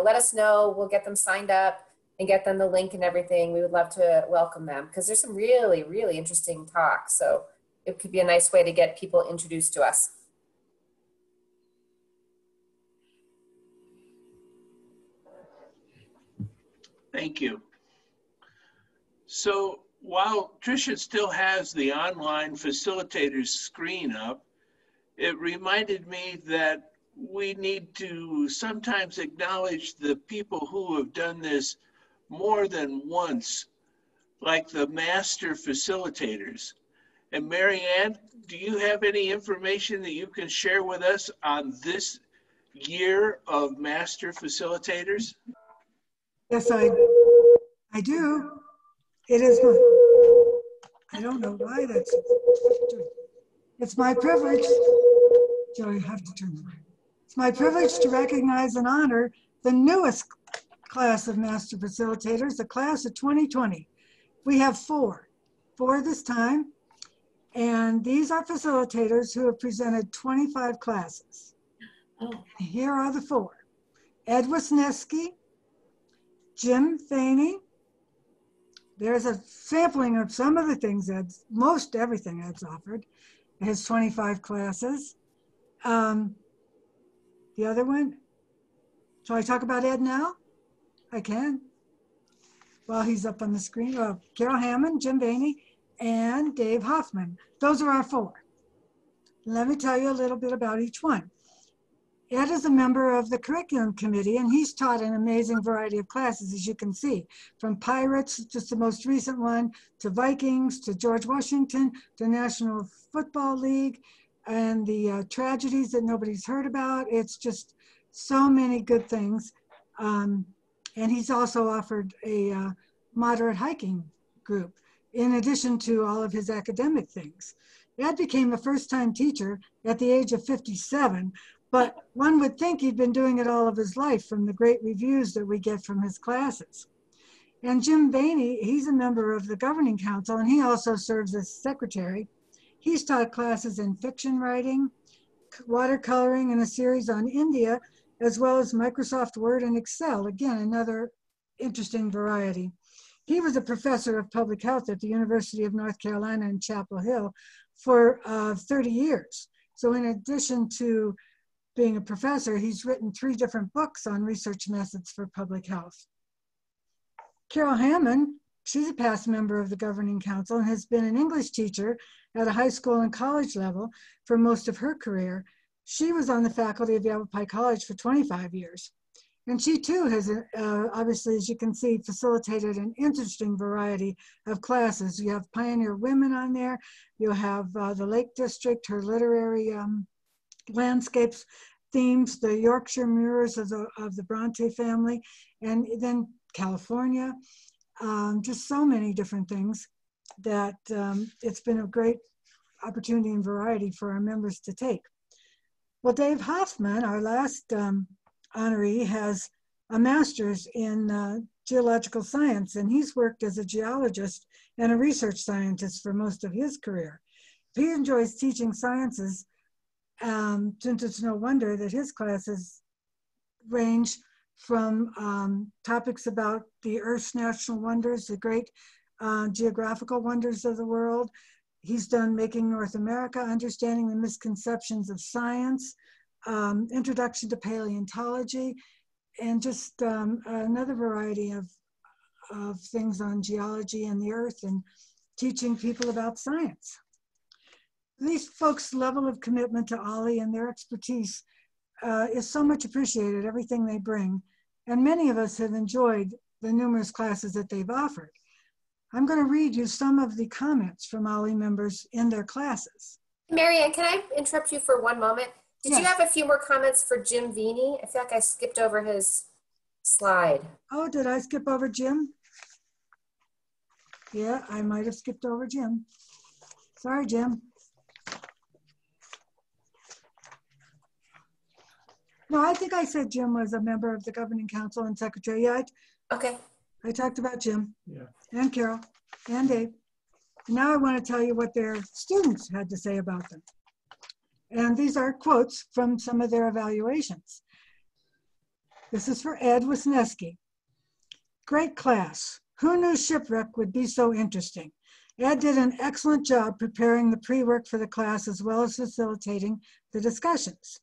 let us know. We'll get them signed up and get them the link and everything. We would love to welcome them because there's some really, really interesting talks. So it could be a nice way to get people introduced to us. Thank you. So while Tricia still has the online facilitators screen up, it reminded me that we need to sometimes acknowledge the people who have done this more than once, like the master facilitators. And Mary Ann, do you have any information that you can share with us on this year of master facilitators? Yes, I do. It is I don't know why that's, it's my privilege. Joe, you have to turn it on. It's my privilege to recognize and honor the newest class of Master Facilitators, the class of 2020. We have four this time, and these are facilitators who have presented 25 classes. Oh. Here are the four. Ed Wisniewski, Jim Thaney. There's a sampling of some of the things most everything Ed's offered, his 25 classes. The other one, shall I talk about Ed now? I can. Well, he's up on the screen. Carol Hammond, Jim Vaney, and Dave Hoffman. Those are our four. Let me tell you a little bit about each one. Ed is a member of the curriculum committee, and he's taught an amazing variety of classes, as you can see, from Pirates, just the most recent one, to Vikings, to George Washington, to National Football League, and the tragedies that nobody's heard about. It's just so many good things. And he's also offered a moderate hiking group. in addition to all of his academic things. Ed became a first-time teacher at the age of 57, but one would think he'd been doing it all of his life from the great reviews that we get from his classes. And Jim Vaney, he's a member of the Governing Council, and he also serves as secretary. He's taught classes in fiction writing, watercoloring, and a series on India, as well as Microsoft Word and Excel. Again, another interesting variety. He was a professor of public health at the University of North Carolina in Chapel Hill for 30 years. So in addition to being a professor, he's written 3 different books on research methods for public health. Carol Hammond, she's a past member of the Governing Council and has been an English teacher at a high school and college level for most of her career. She was on the faculty of Yavapai College for 25 years. And she too has, obviously, as you can see, facilitated an interesting variety of classes. You have Pioneer Women on there. You'll have the Lake District, her literary landscapes themes, the Yorkshire Mirrors of the Bronte family, and then California. Just so many different things that it's been a great opportunity and variety for our members to take. Well, Dave Hoffman, our last honoree, has a master's in geological science, and he's worked as a geologist and a research scientist for most of his career. He enjoys teaching sciences, since it's no wonder that his classes range from topics about the Earth's natural wonders, the great geographical wonders of the world. He's done Making North America, Understanding the Misconceptions of Science, Introduction to Paleontology, and just another variety of things on geology and the Earth and teaching people about science. These folks' level of commitment to OLLI and their expertise is so much appreciated, everything they bring. And many of us have enjoyed the numerous classes that they've offered. I'm going to read you some of the comments from OLLI members in their classes. Marianne, can I interrupt you for one moment? Did Yes. you have a few more comments for Jim Vaney? I feel like I skipped over his slide. Oh, did I skip over Jim? Yeah, I might have skipped over Jim. Sorry, Jim. No, I think I said Jim was a member of the Governing Council and Secretary. Yeah, Okay. I talked about Jim. Yeah. And Carol and Dave. Now I want to tell you what their students had to say about them. And these are quotes from some of their evaluations. This is for Ed Wisniewski. Great class. Who knew shipwreck would be so interesting? Ed did an excellent job preparing the pre-work for the class as well as facilitating the discussions.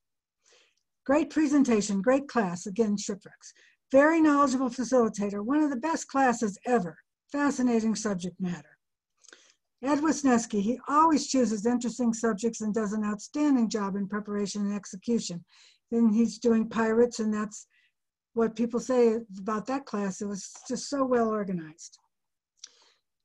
Great presentation, great class, again, shipwrecks. Very knowledgeable facilitator, one of the best classes ever. Fascinating subject matter. Ed Wisniewski, he always chooses interesting subjects and does an outstanding job in preparation and execution. Then he's doing pirates, and that's what people say about that class. It was just so well organized.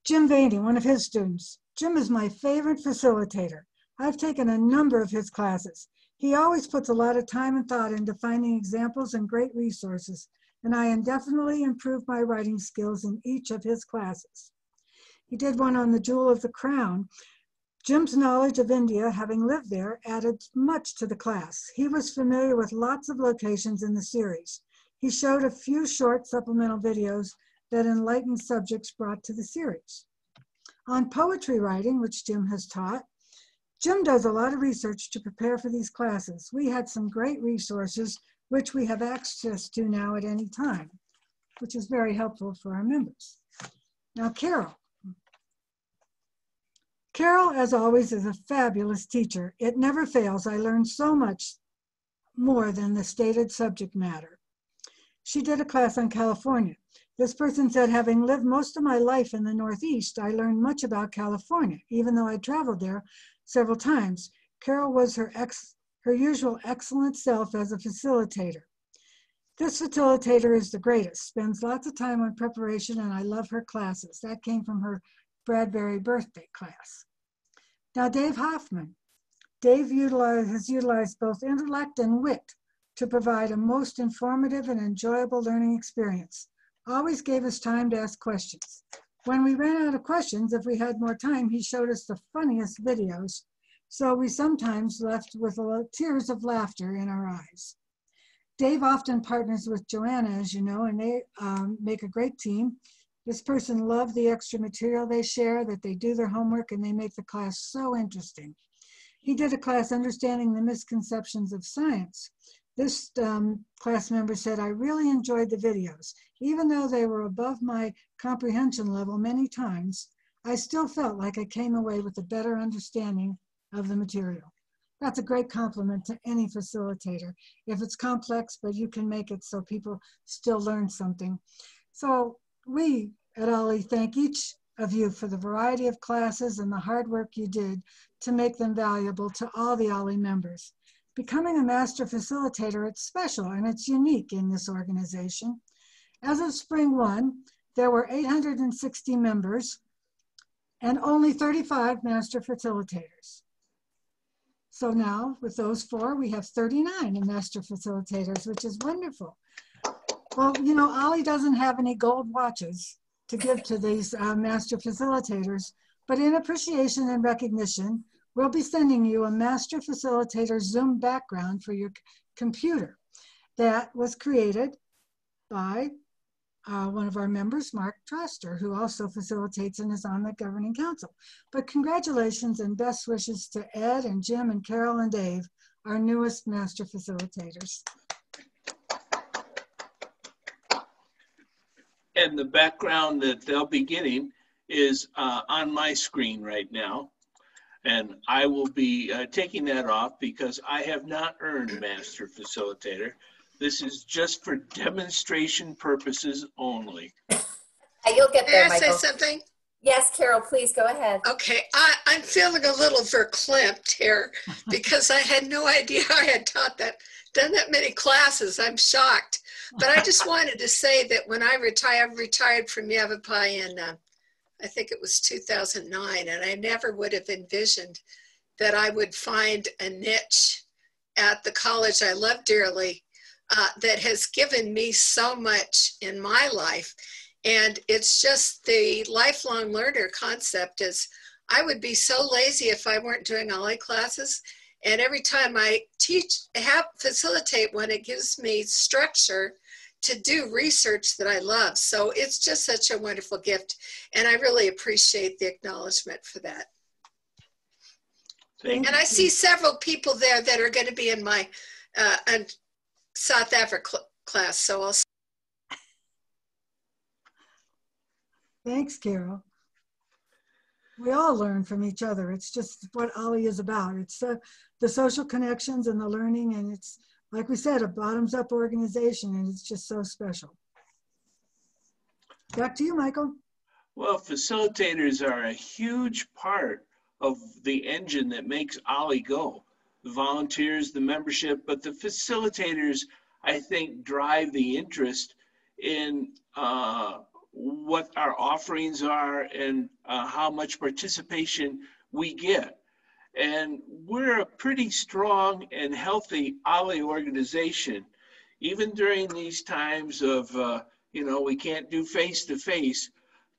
Jim Vaney, one of his students. Jim is my favorite facilitator. I've taken a number of his classes. He always puts a lot of time and thought into finding examples and great resources, and I indefinitely improved my writing skills in each of his classes. He did one on the Jewel of the Crown. Jim's knowledge of India, having lived there, added much to the class. He was familiar with lots of locations in the series. He showed a few short supplemental videos that enlightened subjects brought to the series. On poetry writing, which Jim has taught, Jim does a lot of research to prepare for these classes. We had some great resources, which we have access to now at any time, which is very helpful for our members. Now, Carol. Carol, as always, is a fabulous teacher. It never fails. I learned so much more than the stated subject matter. She did a class on California. This person said, having lived most of my life in the Northeast, I learned much about California, even though I traveled there several times. Carol was her usual excellent self as a facilitator. This facilitator is the greatest, spends lots of time on preparation, and I love her classes. That came from her Bradbury birthday class. Now, Dave Hoffman. Dave has utilized both intellect and wit to provide a most informative and enjoyable learning experience. Always gave us time to ask questions. When we ran out of questions, if we had more time, he showed us the funniest videos. So we sometimes left with tears of laughter in our eyes. Dave often partners with Joanna, as you know, and they make a great team. This person loved the extra material they share, that they do their homework, and they make the class so interesting. He did a class understanding the misconceptions of science. This class member said, I really enjoyed the videos. Even though they were above my comprehension level many times, I still felt like I came away with a better understanding of the material. That's a great compliment to any facilitator. If it's complex, but you can make it so people still learn something. So we at OLLI thank each of you for the variety of classes and the hard work you did to make them valuable to all the OLLI members. Becoming a master facilitator, it's special and it's unique in this organization. As of spring 1, there were 860 members and only 35 master facilitators. So now with those 4, we have 39 master facilitators, which is wonderful. Well, you know, OLLI doesn't have any gold watches to give to these master facilitators, but in appreciation and recognition, we'll be sending you a master facilitator Zoom background for your computer that was created by one of our members, Mark Troster, who also facilitates and is on the governing council. But congratulations and best wishes to Ed and Jim and Carol and Dave, our newest master facilitators. And the background that they'll be getting is on my screen right now. And I will be taking that off because I have not earned Master Facilitator. This is just for demonstration purposes only. You'll get there, May I Michael. say something? Yes, Carol, please go ahead. Okay, I'm feeling a little verklempt here because I had no idea I had done that many classes. I'm shocked. But I just wanted to say that when I retired from Yavapai in, I think it was 2009, and I never would have envisioned that I would find a niche at the college I love dearly that has given me so much in my life. And it's just the lifelong learner concept is I would be so lazy if I weren't doing OLLI classes. And every time I facilitate one, it gives me structure to do research that I love. So it's just such a wonderful gift. And I really appreciate the acknowledgement for that. And I see several people there that are going to be in my South Africa class. So I'll. Thanks, Carol. We all learn from each other. It's just what OLLI is about. It's the social connections and the learning, and it's, like we said, a bottoms-up organization, and it's just so special. Back to you, Michael. Well, facilitators are a huge part of the engine that makes OLLI go. The volunteers, the membership, but the facilitators, I think, drive the interest in what our offerings are and how much participation we get. And we're a pretty strong and healthy OLLI organization. Even during these times of, we can't do face-to-face,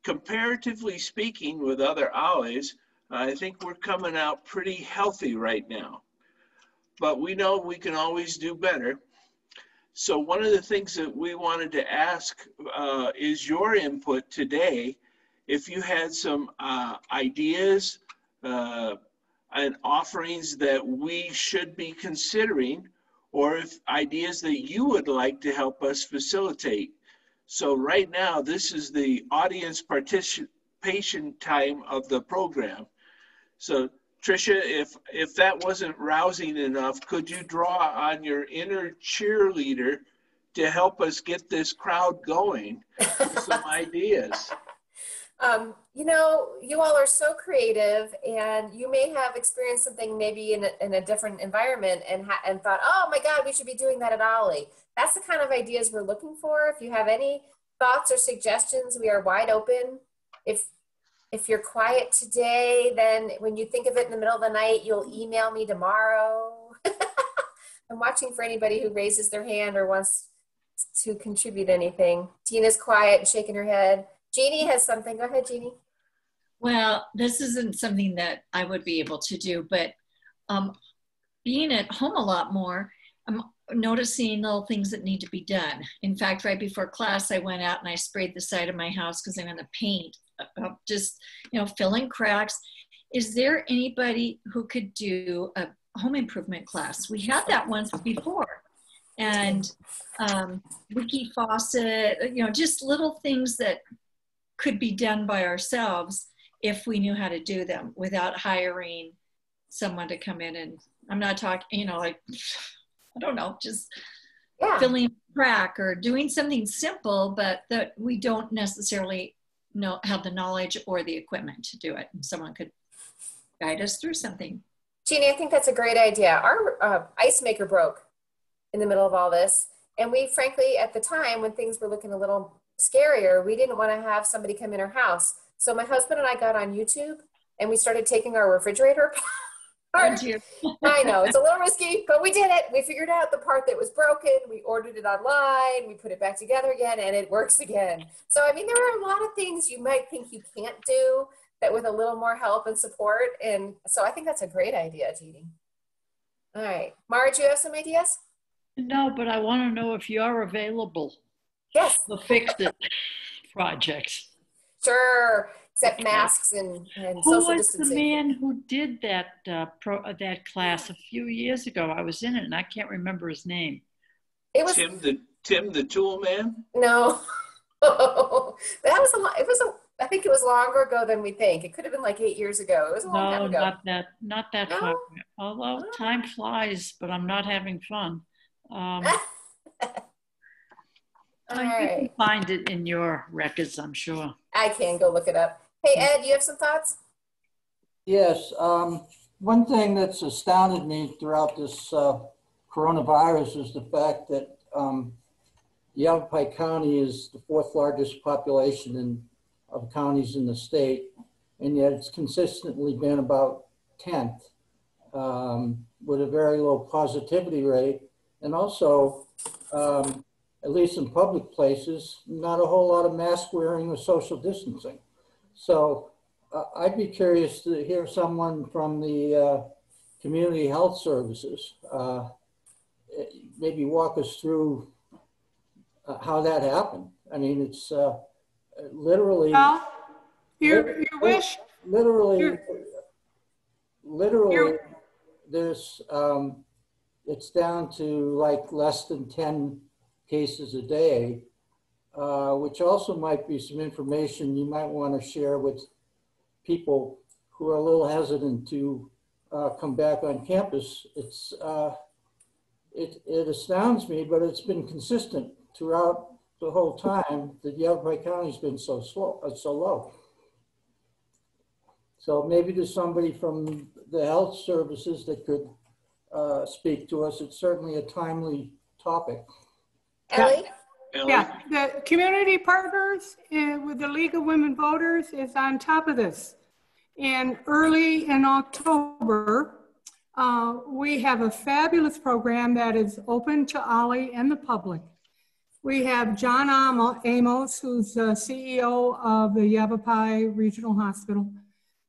comparatively speaking with other OLLIs, I think we're coming out pretty healthy right now. But we know we can always do better. So one of the things that we wanted to ask is your input today. If you had some ideas and offerings that we should be considering, or if ideas that you would like to help us facilitate. So right now, this is the audience participation time of the program. So Tricia, if that wasn't rousing enough, could you draw on your inner cheerleader to help us get this crowd going with some ideas? You all are so creative, and you may have experienced something maybe in a different environment and thought, oh my God, we should be doing that at OLLI. That's the kind of ideas we're looking for. If you have any thoughts or suggestions, we are wide open. If you're quiet today, then when you think of it in the middle of the night, you'll email me tomorrow. I'm watching for anybody who raises their hand or wants to contribute anything. Tina's quiet and shaking her head. Jeannie has something. Go ahead, Jeannie. Well, this isn't something that I would be able to do, but being at home a lot more, I'm noticing little things that need to be done. In fact, right before class, I went out and I sprayed the side of my house because I'm going to paint, just, you know, fill in cracks. Is there anybody who could do a home improvement class? We had that once before. And wiki faucet, you know, just little things that could be done by ourselves if we knew how to do them without hiring someone to come in. And I'm not talking, you know, like, I don't know, just filling a crack or doing something simple, but that we don't necessarily have the knowledge or the equipment to do it. And someone could guide us through something. Jeannie, I think that's a great idea. Our ice maker broke in the middle of all this. And we, frankly, at the time when things were looking a little scarier, we didn't want to have somebody come in our house. So my husband and I got on YouTube and we started taking our refrigerator apart. I know, it's a little risky, but we did it. We figured out the part that was broken. We ordered it online. We put it back together again and it works again. So, I mean, there are a lot of things you might think you can't do that with a little more help and support. And so I think that's a great idea, Jeannie. All right. Mara, do you have some ideas? No, but I want to know if you're available. Yes. The fix-it projects. Sure, except masks and social distancing. Who was the man who did that that class a few years ago? I was in it and I can't remember his name. It was Tim the Tool Man? No. That was I think it was longer ago than we think. It could have been like 8 years ago. It was a long time ago. Not that far. Although time flies, but I'm not having fun. You can find it in your records, I'm sure. I can go look it up. Hey, Ed, you have some thoughts? Yes. One thing that's astounded me throughout this coronavirus is the fact that Yavapai County is the 4th largest population of counties in the state, and yet it's consistently been about 10th with a very low positivity rate. And also, at least in public places, not a whole lot of mask wearing or social distancing. So I'd be curious to hear someone from the community health services maybe walk us through how that happened. I mean, it's literally. Well, you wish. Literally, there's. It's down to like less than 10 cases a day, which also might be some information you might want to share with people who are a little hesitant to come back on campus. It astounds me, but it's been consistent throughout the whole time that Yavapai County's been so low. So maybe there's somebody from the health services that could speak to us. It's certainly a timely topic. Ellie? Yeah, the community partners with the League of Women Voters is on top of this. And early in October, we have a fabulous program that is open to OLLI and the public. We have John Amos, who's the CEO of the Yavapai Regional Hospital.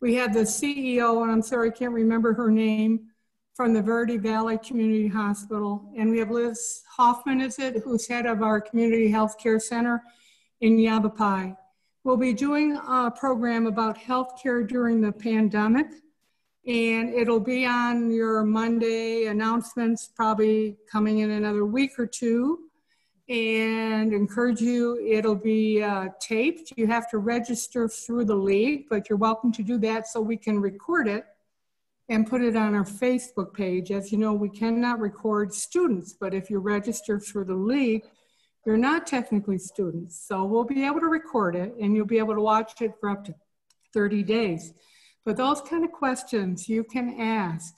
We have the CEO, and I'm sorry, I can't remember her name, from the Verde Valley Community Hospital. And we have Liz Hoffman, who's head of our Community Health Care Center in Yavapai. We'll be doing a program about healthcare during the pandemic, and it'll be on your Monday announcements, probably coming in another week or two. And encourage you, it'll be taped. You have to register through the league, but you're welcome to do that so we can record it and put it on our Facebook page. As you know, we cannot record students, but if you register through the league, you're not technically students. So we'll be able to record it and you'll be able to watch it for up to 30 days. But those kind of questions you can ask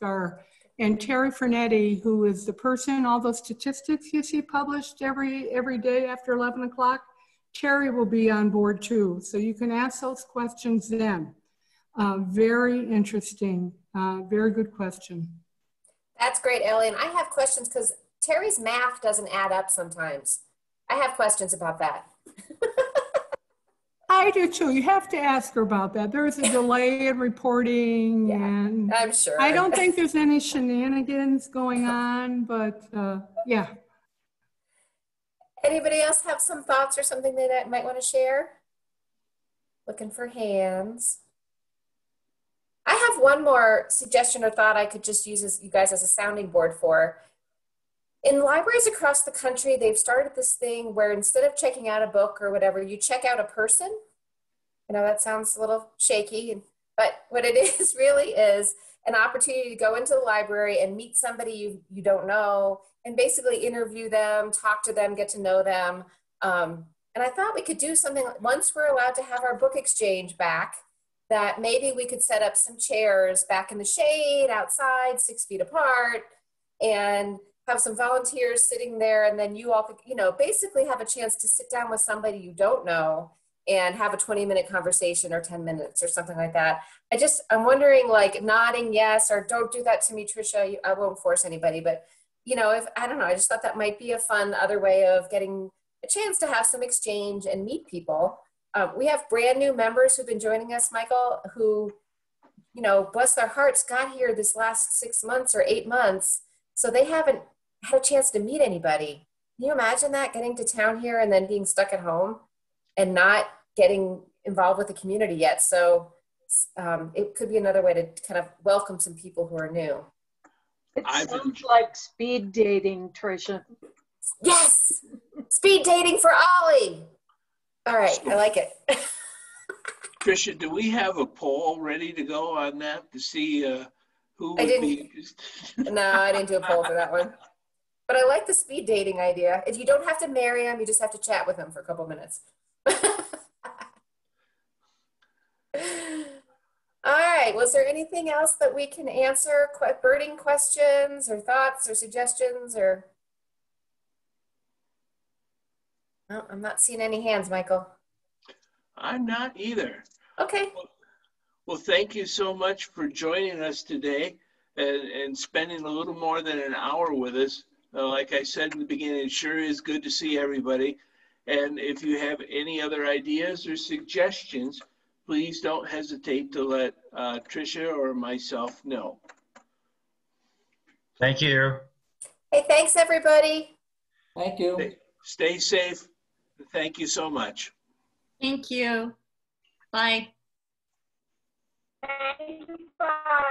and Terry Fernetti, who is the person, all those statistics you see published every day after 11 o'clock, Terry will be on board too. So you can ask those questions then. Very interesting, very good question. That's great, Ellie. And I have questions because Terry's math doesn't add up sometimes. I have questions about that. I do too. You have to ask her about that. There's a delay in reporting, Yeah, and I'm sure. I don't think there's any shenanigans going on, but yeah. Anybody else have some thoughts or something they might want to share? Looking for hands. I have one more suggestion or thought I could just use as you guys as a sounding board for. In libraries across the country, they've started this thing where instead of checking out a book or whatever, you check out a person. I know that sounds a little shaky, but what it is really is an opportunity to go into the library and meet somebody you don't know and basically interview them, talk to them, get to know them. And I thought we could do something once we're allowed to have our book exchange back, that maybe we could set up some chairs back in the shade outside, 6 feet apart, and have some volunteers sitting there, and then you all could, you know, basically have a chance to sit down with somebody you don't know and have a 20-minute conversation or 10 minutes or something like that. I'm wondering, like, nodding yes, or don't do that to me, Tricia. I won't force anybody, but you know, I don't know, I just thought that might be a fun other way of getting a chance to have some exchange and meet people. We have brand new members who've been joining us, Michael, who, you know, bless their hearts, got here this last 6 months or 8 months. So they haven't had a chance to meet anybody. Can you imagine that, getting to town here and then being stuck at home and not getting involved with the community yet? So it could be another way to kind of welcome some people who are new. It sounds like speed dating, Tricia. Yes, speed dating for Ollie. All right, I like it. Tricia, do we have a poll ready to go on that to see who would be? No, I didn't do a poll for that one. But I like the speed dating idea. If you don't have to marry him, you just have to chat with him for a couple minutes. All right, was there anything else that we can answer? Burning questions or thoughts or suggestions or? No, I'm not seeing any hands, Michael. I'm not either. Okay. Well, thank you so much for joining us today and spending a little more than an hour with us. Like I said in the beginning, it sure is good to see everybody. And if you have any other ideas or suggestions, please don't hesitate to let Tricia or myself know. Thank you. Hey, thanks, everybody. Thank you. Stay safe. Thank you so much. Thank you. Bye. Thank you. Bye.